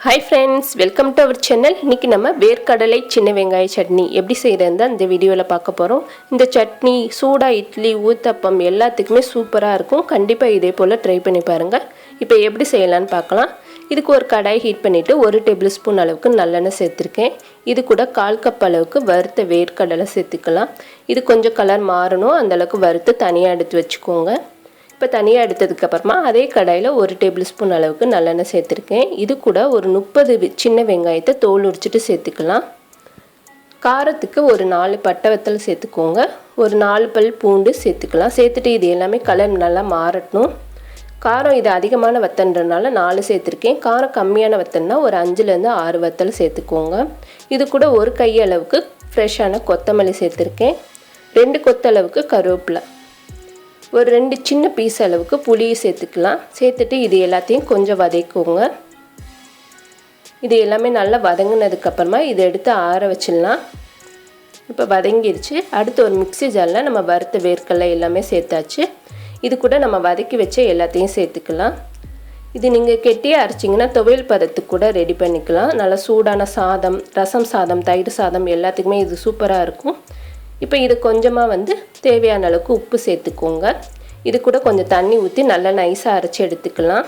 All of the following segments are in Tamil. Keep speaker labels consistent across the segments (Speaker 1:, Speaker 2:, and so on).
Speaker 1: Hi friends, welcome to our channel. இன்னைக்கு நம்ம வேர்க்கடலை சின்ன வெங்காய சட்னி எப்படி செய்யறதுன்னு இந்த வீடியோல பார்க்க போறோம். இந்த சட்னி சூடா இட்லி, ஊத்தப்பம் எல்லாத்துக்குமே சூப்பரா இருக்கும். கண்டிப்பா இதே போல ட்ரை பண்ணி பாருங்க. இப்போ எப்படி செய்யலாம்னு பார்க்கலாம். இதுக்கு ஒரு கடாய் ஹீட் பண்ணிட்டு 1 டேபிள்ஸ்பூன் அளவுக்கு நல்லெண்ணெய் சேர்த்திருக்கேன். இது கூட 1/4 கப் அளவுக்கு வறுத்த வேர்க்கடலை சேர்த்துக்கலாம். இது கொஞ்சம் கலர் மாறணும், அந்த அளவுக்கு வறுத்து தனியா எடுத்து வச்சுக்கோங்க. இப்போ தனியாக எடுத்ததுக்கு அப்புறமா அதே கடாயில் 1 டேபிள்ஸ்பூன் அளவுக்கு நல்லெண்ணெய் சேர்த்துருக்கேன். இது கூட ஒரு 30 சின்ன வெங்காயத்தை தோல் உரிச்சிட்டு சேர்த்துக்கலாம். காரத்துக்கு ஒரு 4 பட்டை வத்தல் சேர்த்துக்கோங்க. ஒரு 4 பல் பூண்டு சேர்த்துக்கலாம். சேர்த்துட்டு இது எல்லாமே கலர் நல்லா மாறட்டும். காரம் இது அதிகமான வத்தன்றனால 4 சேர்த்துருக்கேன். காரம் கம்மியான வத்தல்னா ஒரு 5லேருந்து 6 வத்தல் சேர்த்துக்கோங்க. இது கூட ஒரு கையளவுக்கு ஃப்ரெஷ்ஷான கொத்தமல்லி சேர்த்துருக்கேன். 2 கொத்தளவுக்கு கருவேப்பிலை, ஒரு 2 சின்ன பீஸ் அளவுக்கு புளியை சேர்த்துக்கலாம். சேர்த்துட்டு இது எல்லாத்தையும் கொஞ்சம் வதக்கிக்கோங்க. இது எல்லாமே நல்லா வதங்கினதுக்கப்புறமா இதை எடுத்து ஆற வச்சிடலாம். இப்போ வதங்கிடுச்சு. அடுத்து ஒரு மிக்ஸி ஜாரில் நம்ம வறுத்த வேர்க்கடலை எல்லாமே சேர்த்தாச்சு. இது கூட நம்ம வதக்கி வச்ச எல்லாத்தையும் சேர்த்துக்கலாம். இது நீங்கள் கெட்டியாக அரைச்சிங்கன்னா துவையல் பதத்துக்கு கூட ரெடி பண்ணிக்கலாம். நல்லா சூடான சாதம், ரசம் சாதம், தயிர் சாதம் எல்லாத்துக்குமே இது சூப்பராக இருக்கும். இப்போ இது கொஞ்சமாக தேவையான அளவுக்கு உப்பு சேர்த்துக்கோங்க. இது கூட கொஞ்சம் தண்ணி ஊற்றி நல்லா நைஸாக அரைச்சி எடுத்துக்கலாம்.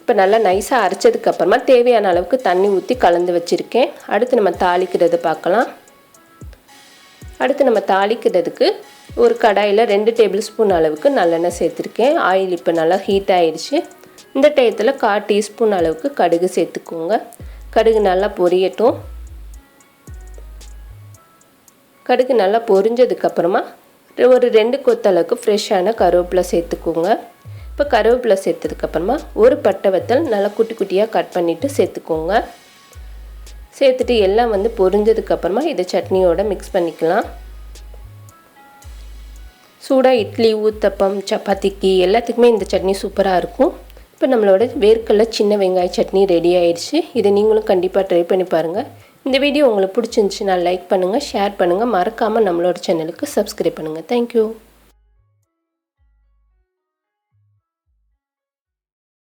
Speaker 1: இப்போ நல்லா நைஸாக அரைச்சதுக்கப்புறமா தேவையான அளவுக்கு தண்ணி ஊற்றி கலந்து வச்சுருக்கேன். அடுத்து நம்ம தாளிக்கிறத பார்க்கலாம். அடுத்து நம்ம தாளிக்கிறதுக்கு ஒரு கடாயில் 2 டேபிள்ஸ்பூன் அளவுக்கு நல்லெண்ணெய் சேர்த்துருக்கேன். ஆயில் இப்போ நல்லா ஹீட் ஆயிடுச்சு. இந்த டயத்தில் 1/4 டீஸ்பூன் அளவுக்கு கடுகு சேர்த்துக்கோங்க. கடுகு நல்லா பொரியட்டும். கடுகு நல்லா பொரிஞ்சதுக்கப்புறமா ஒரு 2 கொத்தளவுக்கு ஃப்ரெஷ்ஷான கருவேப்பிலை சேர்த்துக்கோங்க. இப்போ கருவேப்பிலை சேர்த்ததுக்கப்புறமா ஒரு பட்டை வத்தல் நல்லா குட்டி குட்டியாக கட் பண்ணிவிட்டு சேர்த்துக்கோங்க. சேர்த்துட்டு எல்லாம் பொரிஞ்சதுக்கப்புறமா இதை சட்னியோட மிக்ஸ் பண்ணிக்கலாம். சூடாக இட்லி, ஊத்தப்பம், சப்பாத்திக்கு எல்லாத்துக்குமே இந்த சட்னி சூப்பராக இருக்கும். இப்போ நம்மளோட வேர்க்கடலை சின்ன வெங்காய சட்னி ரெடி ஆயிடுச்சு. இதை நீங்களும் கண்டிப்பாக ட்ரை பண்ணி பாருங்கள். இந்த வீடியோ உங்களுக்கு பிடிச்சிருந்துச்சுன்னா லைக் பண்ணுங்கள், ஷேர் பண்ணுங்கள், மறக்காமல் நம்மளோட சேனலுக்கு சப்ஸ்கிரைப் பண்ணுங்கள். தேங்க்யூ.